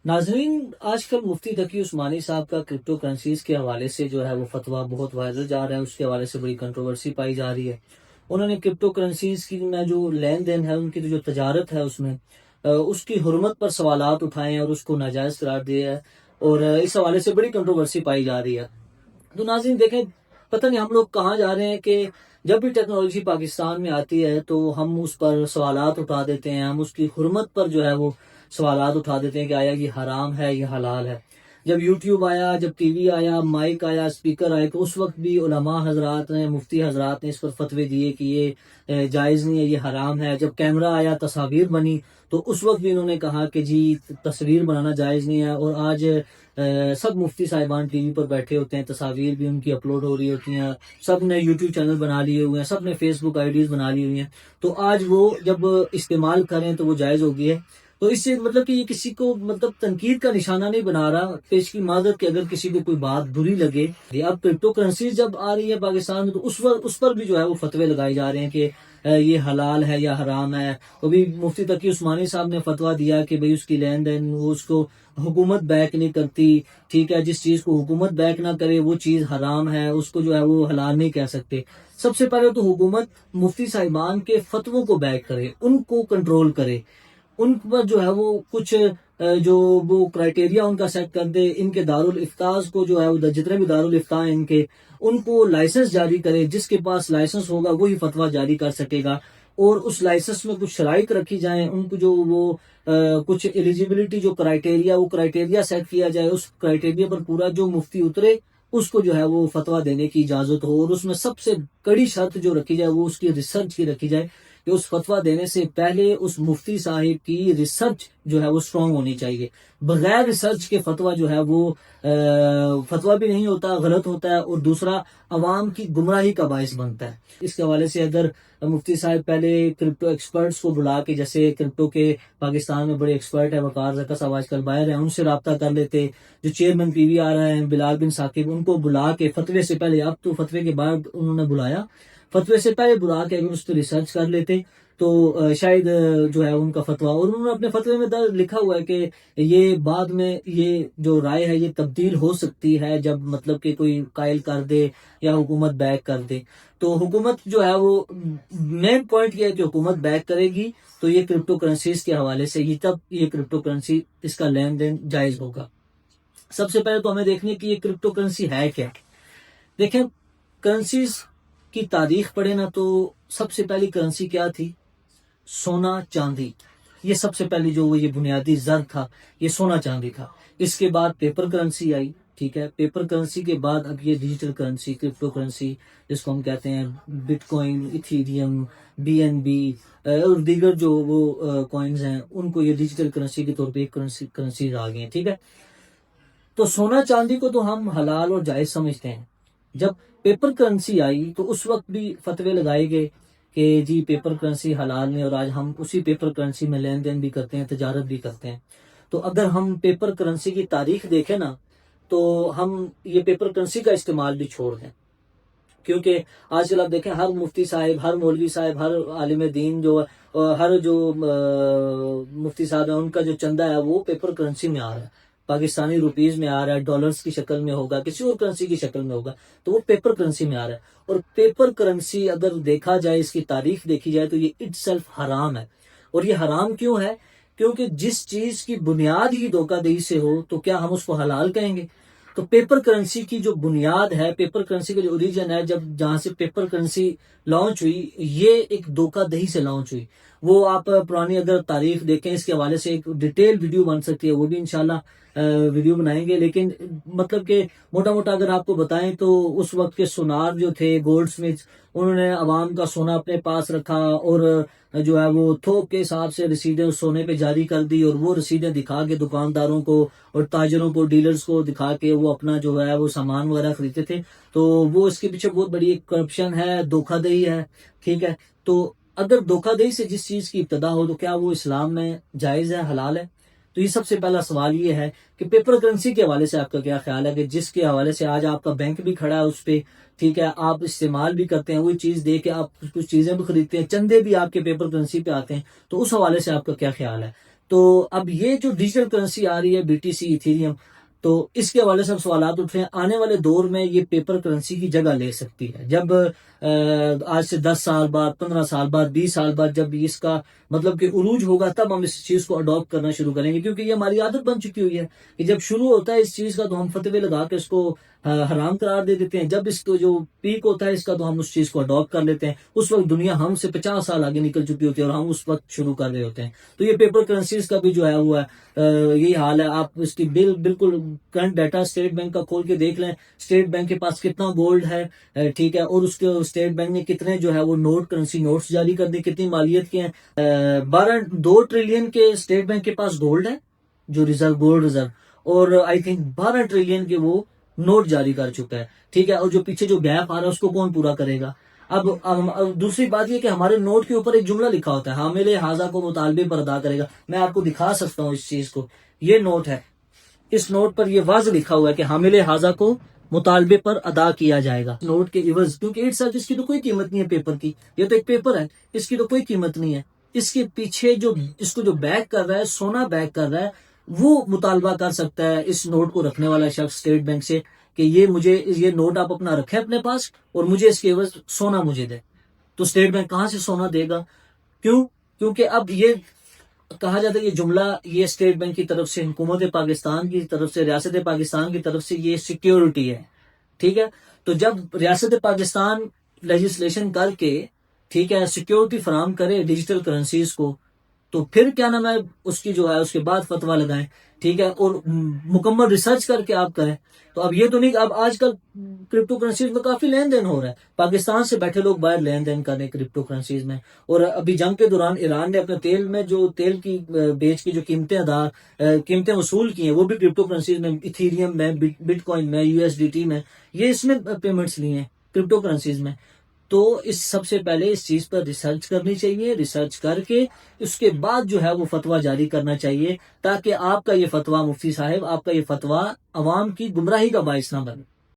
ناظرین، آج کل مفتی تقی عثمانی صاحب کا کرپٹو کرنسیز کے حوالے سے جو ہے وہ فتویٰ بہت وائرل جا رہا ہے. اس کے حوالے سے بڑی کنٹروورسی پائی جا رہی ہے. انہوں نے کرپٹو کرنسیز کی میں جو لین دین ہے، ان کی جو تجارت ہے، اس میں اس کی حرمت پر سوالات اٹھائے ہیں اور اس کو ناجائز قرار دیا ہے، اور اس حوالے سے بڑی کنٹروورسی پائی جا رہی ہے. تو ناظرین دیکھیں، پتہ نہیں ہم لوگ کہاں جا رہے ہیں کہ جب بھی ٹیکنالوجی پاکستان میں آتی ہے تو ہم اس پر سوالات اٹھا دیتے ہیں، ہم اس کی حرمت پر جو ہے وہ سوالات اٹھا دیتے ہیں کہ آیا یہ حرام ہے، یہ حلال ہے. جب یوٹیوب آیا، جب ٹی وی آیا، مائک آیا، اسپیکر آئے، تو اس وقت بھی علماء حضرات نے، مفتی حضرات نے اس پر فتوے دیے کہ یہ جائز نہیں ہے، یہ حرام ہے. جب کیمرہ آیا، تصاویر بنی، تو اس وقت بھی انہوں نے کہا کہ جی تصویر بنانا جائز نہیں ہے. اور آج سب مفتی صاحبان ٹی وی پر بیٹھے ہوتے ہیں، تصاویر بھی ان کی اپلوڈ ہو رہی ہوتی ہیں، سب نے یوٹیوب چینل بنا لیے ہوئے ہیں، سب نے فیس بک آئی ڈیز بنا لی ہوئی ہیں. تو آج وہ جب استعمال کریں تو وہ جائز ہو گئی ہے. تو اس سے مطلب کہ یہ کسی کو مطلب تنقید کا نشانہ نہیں بنا رہا، پیش کی معذرت کہ اگر کسی کو کوئی بات بری لگے. اب کرپٹو کرنسیز جب آ رہی ہے پاکستان میں، تو اس پر بھی جو ہے وہ فتوے لگائے جا رہے ہیں کہ یہ حلال ہے یا حرام ہے. ابھی مفتی تقی عثمانی صاحب نے فتویٰ دیا کہ بھئی اس کی لین دین وہ اس کو حکومت بیک نہیں کرتی. ٹھیک ہے، جس چیز کو حکومت بیک نہ کرے وہ چیز حرام ہے، اس کو جو ہے وہ حلال نہیں کہہ سکتے. سب سے پہلے تو حکومت مفتی صاحبان کے فتووں کو بیک کرے، ان کو کنٹرول کرے، ان پر جو ہے وہ کچھ جو وہ کرائٹیریا ان کا سیٹ کر دے. ان کے دارالفتاظ کو جو ہے وہ جتنے بھی دارالفتاء ہیں ان کو لائسنس جاری کرے. جس کے پاس لائسنس ہوگا وہی فتویٰ جاری کر سکے گا. اور اس لائسنس میں کچھ شرائط رکھی جائیں، ان کو جو وہ کچھ ایلیجیبلٹی جو کرائٹیریا، وہ کرائٹیریا سیٹ کیا جائے. اس کرائٹیریا پر پورا جو مفتی اترے اس کو جو ہے وہ فتویٰ دینے کی اجازت ہو. اور اس میں سب سے کڑی شرط جو رکھی جائے وہ اس کی ریسرچ کی رکھی جائے کہ اس فتویٰ دینے سے پہلے اس مفتی صاحب کی ریسرچ جو ہے وہ اسٹرانگ ہونی چاہیے. بغیر ریسرچ کے فتویٰ جو ہے وہ فتویٰ بھی نہیں ہوتا، غلط ہوتا ہے، اور دوسرا عوام کی گمراہی کا باعث بنتا ہے. اس کے حوالے سے اگر مفتی صاحب پہلے کرپٹو ایکسپرٹس کو بلا کے، جیسے کرپٹو کے پاکستان میں بڑے ایکسپرٹ ہیں، وقار زکا صاحب آج کل باہر ہیں، ان سے رابطہ کر لیتے. جو چیئرمین پی وی آ رہے ہیں بلال بن ثاقب، ان کو بلا کے فتوے سے پہلے، اب تو فتوے کے بعد انہوں نے بلایا، فتوے سے پہلے بلا کے اگر اس پہ ریسرچ کر لیتے تو شاید جو ہے ان کا فتویٰ، اور انہوں نے اپنے فتوے میں لکھا ہوا ہے کہ یہ بعد میں یہ جو رائے ہے یہ تبدیل ہو سکتی ہے جب مطلب کہ کوئی قائل کر دے یا حکومت بیک کر دے. تو حکومت جو ہے وہ مین پوائنٹ یہ ہے کہ حکومت بیک کرے گی تو یہ کرپٹو کرنسیز کے حوالے سے تب یہ کرپٹو کرنسی اس کا لین دین جائز ہوگا. سب سے پہلے تو ہمیں دیکھنے کہ یہ کرپٹو کرنسی ہے کیا. دیکھیں، کرنسیز کی تاریخ پڑھے نا تو سب سے پہلی کرنسی کیا تھی؟ سونا چاندی. یہ سب سے پہلی جو یہ بنیادی زر تھا یہ سونا چاندی تھا. اس کے بعد پیپر کرنسی آئی. ٹھیک ہے، پیپر کرنسی کے بعد اب یہ ڈیجیٹل کرنسی، کرپٹو کرنسی جس کو ہم کہتے ہیں bitcoin, Ethereum, B N B اور دیگر جو وہ کوائنز ہیں، ان کو یہ ڈیجیٹل کرنسی کے طور پہ ایک کرنسیز آ گئی ہیں. ٹھیک ہے، تو سونا چاندی کو تو ہم حلال اور جائز سمجھتے ہیں. جب پیپر کرنسی آئی تو اس وقت بھی فتوے لگائے گئے کہ جی پیپر کرنسی حلال نہیں، اور آج ہم اسی پیپر کرنسی میں لین دین بھی کرتے ہیں، تجارت بھی کرتے ہیں. تو اگر ہم پیپر کرنسی کی تاریخ دیکھیں نا تو ہم یہ پیپر کرنسی کا استعمال بھی چھوڑ دیں. کیونکہ آج کل آپ دیکھیں ہر مفتی صاحب، ہر مولوی صاحب، ہر عالم دین جو ہر جو مفتی صاحب ہیں، ان کا جو چندہ ہے وہ پیپر کرنسی میں آ رہا ہے، پاکستانی روپیز میں آ رہا ہے، ڈالرز کی شکل میں ہوگا، کسی اور کرنسی کی شکل میں ہوگا، تو وہ پیپر کرنسی میں آ رہا ہے. اور پیپر کرنسی اگر دیکھا جائے، اس کی تاریخ دیکھی جائے تو یہ اٹ سیلف حرام ہے. اور یہ حرام کیوں ہے؟ کیونکہ جس چیز کی بنیاد ہی دھوکہ دہی سے ہو تو کیا ہم اس کو حلال کہیں گے؟ تو پیپر کرنسی کی جو بنیاد ہے، پیپر کرنسی کا جو اوریجن ہے، جہاں سے پیپر کرنسی لانچ ہوئی، یہ ایک دھوکہ دہی سے لانچ ہوئی. وہ آپ پرانی اگر تاریخ دیکھیں، اس کے حوالے سے ایک ڈیٹیل ویڈیو بن سکتی ہے، وہ بھی انشاءاللہ ویڈیو بنائیں گے. لیکن مطلب کہ موٹا موٹا اگر آپ کو بتائیں تو اس وقت کے سونار جو تھے، گولڈ سمتھ، انہوں نے عوام کا سونا اپنے پاس رکھا اور جو ہے وہ تھوک کے حساب سے رسیدیں اس سونے پہ جاری کر دی، اور وہ رسیدیں دکھا کے دکانداروں کو اور تاجروں کو، ڈیلرز کو دکھا کے وہ اپنا جو ہے وہ سامان وغیرہ خریدتے تھے. تو وہ اس کے پیچھے بہت بڑی ایک کرپشن ہے، دھوکہ دہی ہے. ٹھیک ہے، تو اگر دھوکہ دہی سے جس چیز کی ابتدا ہو تو کیا وہ اسلام میں جائز ہے، حلال ہے؟ تو یہ سب سے پہلا سوال یہ ہے کہ پیپر کرنسی کے حوالے سے آپ کا کیا خیال ہے کہ جس کے حوالے سے آج آپ کا بینک بھی کھڑا ہے اس پہ. ٹھیک ہے، آپ استعمال بھی کرتے ہیں، وہی چیز دے کے آپ کچھ چیزیں بھی خریدتے ہیں، چندے بھی آپ کے پیپر کرنسی پہ آتے ہیں. تو اس حوالے سے آپ کا کیا خیال ہے؟ تو اب یہ جو ڈیجیٹل کرنسی آ رہی ہے BTC ایتھیریم، تو اس کے حوالے سے سوالات اٹھ رہے ہیں آنے والے دور میں یہ پیپر کرنسی کی جگہ لے سکتی ہے. جب آج سے 10 سال بعد، 15 سال بعد، 20 سال بعد جب اس کا مطلب کہ عروج ہوگا، تب ہم اس چیز کو اڈاپٹ کرنا شروع کریں گے، کیونکہ یہ ہماری عادت بن چکی ہوئی ہے کہ جب شروع ہوتا ہے اس چیز کا تو ہم فتوے لگا کے اس کو حرام قرار دے دیتے ہیں. جب اس کو جو پیک ہوتا ہے اس کا تو ہم اس چیز کو اڈاپٹ کر لیتے ہیں. اس وقت دنیا ہم سے 50 سال آگے نکل چکی ہوتی ہے اور ہم اس وقت شروع کر رہے ہوتے ہیں. تو یہ پیپر کرنسیز کا بھی جو ہے وہ یہی حال ہے. آپ اس کی بالکل کرنٹ ڈیٹا اسٹیٹ بینک کا کھول کے دیکھ لیں، اسٹیٹ بینک کے پاس کتنا گولڈ ہے، ٹھیک ہے، اور اس کے اسٹیٹ بینک نے کتنے جو ہے وہ کرنسی نوٹس جاری کر دی، کتنی مالیت کے ہیں. 2 ٹریلین کے اسٹیٹ بینک کے پاس گولڈ ہے، جو گولڈ ریزرو، اور آئی تھنک 12 ٹریلین کے وہ نوٹ جاری کر چکا ہے، ٹھیک ہے. اور جو پیچھے جو گیپ آ رہا ہے اس کو کون پورا کرے گا؟ اب دوسری بات یہ کہ ہمارے نوٹ کے اوپر ایک جملہ لکھا ہوتا ہے، حامل حاضہ کو مطالبے پر ادا کرے گا. میں آپ کو دکھا سکتا ہوں اس چیز کو. یہ نوٹ ہے، اس نوٹ پر یہ واضح لکھا ہوا ہے کہ حامل حاضہ کو مطالبے پر ادا کیا جائے گا نوٹ کے عوض، کیونکہ اس کی تو کوئی قیمت نہیں ہے پیپر کی، یہ تو ایک پیپر ہے، اس کی تو کوئی قیمت نہیں ہے. اس کے پیچھے جو اس کو جو بیک کر رہا ہے، سونا بیک کر رہا ہے، وہ مطالبہ کر سکتا ہے اس نوٹ کو رکھنے والا شخص اسٹیٹ بینک سے کہ یہ نوٹ آپ اپنا رکھیں اپنے پاس اور مجھے اس کے عوض سونا مجھے دے. تو اسٹیٹ بینک کہاں سے سونا دے گا؟ کیونکہ اب یہ کہا جاتا ہے یہ جملہ یہ اسٹیٹ بینک کی طرف سے، حکومت پاکستان کی طرف سے، ریاست پاکستان کی طرف سے یہ سیکیورٹی ہے، ٹھیک ہے. تو جب ریاست پاکستان لیجسلیشن کر کے، ٹھیک ہے، سیکیورٹی فراہم کرے ڈیجیٹل کرنسیز کو، تو پھر کیا نام ہے اس کی جو ہے اس کے بعد فتویٰ لگائیں، ٹھیک ہے، اور مکمل ریسرچ کر کے آپ کریں. تو اب یہ تو نہیں، اب آج کل کرپٹو کرنسیز میں کافی لین دین ہو رہا ہے، پاکستان سے بیٹھے لوگ باہر لین دین کر رہے ہیں کرپٹو کرنسیز میں. اور ابھی جنگ کے دوران ایران نے اپنے تیل کی بیچ کی جو قیمتیں وصول کی ہیں، وہ بھی کرپٹو کرنسیز میں، ایتھیریم میں، بٹ کوائن میں، USDT میں، یہ اس میں پیمنٹس لی ہیں کرپٹو کرنسیز میں. تو اس سب سے پہلے اس چیز پر ریسرچ کرنی چاہیے، ریسرچ کر کے اس کے بعد جو ہے وہ فتویٰ جاری کرنا چاہیے، تاکہ آپ کا یہ فتویٰ مفتی صاحب، آپ کا یہ فتویٰ عوام کی گمراہی کا باعث نہ بنے.